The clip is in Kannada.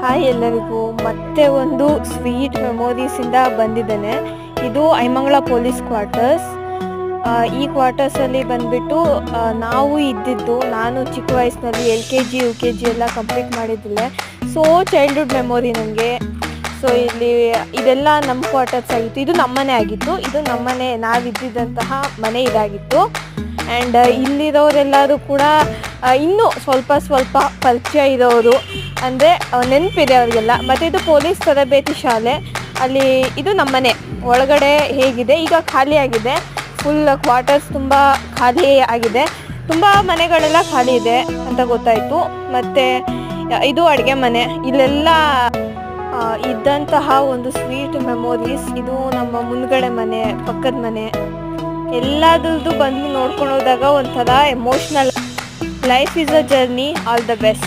ಹಾಯ್ ಎಲ್ಲರಿಗೂ, ಮತ್ತೆ ಒಂದು ಸ್ವೀಟ್ ಮೆಮೊರೀಸಿಂದ ಬಂದಿದ್ದೇನೆ. ಇದು ಐಮಂಗಳ ಪೊಲೀಸ್ ಕ್ವಾರ್ಟರ್ಸ್. ಈ ಕ್ವಾರ್ಟರ್ಸಲ್ಲಿ ಬಂದುಬಿಟ್ಟು ನಾವು ಇದ್ದಿದ್ದು, ನಾನು ಚಿಕ್ಕ ವಯಸ್ಸಿನಲ್ಲಿ LKG UKG ಎಲ್ಲ ಕಂಪ್ಲೀಟ್ ಮಾಡಿದ್ದಿಲ್ಲ. ಸೊ ಚೈಲ್ಡ್ಹುಡ್ ಮೆಮೊರಿ ನನಗೆ. ಸೊ ಇಲ್ಲಿ ಇದೆಲ್ಲ ನಮ್ಮ ಕ್ವಾರ್ಟರ್ಸ್ ಆಗಿತ್ತು. ಇದು ನಮ್ಮನೆ ಆಗಿತ್ತು. ಇದು ನಮ್ಮನೆ, ನಾವಿದ್ದಿದ್ದಂತಹ ಮನೆ ಇದಾಗಿತ್ತು. ಆ್ಯಂಡ್ ಇಲ್ಲಿರೋರೆಲ್ಲರೂ ಕೂಡ ಇನ್ನೂ ಸ್ವಲ್ಪ ಪರಿಚಯ ಇರೋರು, ಅಂದರೆ ನೆನಪಿದೆ ಅವರಿಗೆಲ್ಲ. ಮತ್ತು ಇದು ಪೊಲೀಸ್ ತರಬೇತಿ ಶಾಲೆ. ಅಲ್ಲಿ ಇದು ನಮ್ಮನೆ ಒಳಗಡೆ ಹೇಗಿದೆ, ಈಗ ಖಾಲಿ ಆಗಿದೆ. ಫುಲ್ ಕ್ವಾರ್ಟರ್ಸ್ ತುಂಬ ಖಾಲಿ ಆಗಿದೆ. ತುಂಬ ಮನೆಗಳೆಲ್ಲ ಖಾಲಿ ಇದೆ ಅಂತ ಗೊತ್ತಾಯಿತು. ಮತ್ತು ಇದು ಅಡುಗೆ ಮನೆ. ಇಲ್ಲೆಲ್ಲ ಇದ್ದಂತಹ ಒಂದು ಸ್ವೀಟ್ ಮೆಮೊರೀಸ್. ಇದು ನಮ್ಮ ಮುಂದ್ಗಡೆ ಮನೆ, ಪಕ್ಕದ ಮನೆ, ಎಲ್ಲದರದ್ದು ಬಂದು ನೋಡ್ಕೊಂಡು ಹೋದಾಗ ಒಂಥರ emotional. Life is a journey. All the best.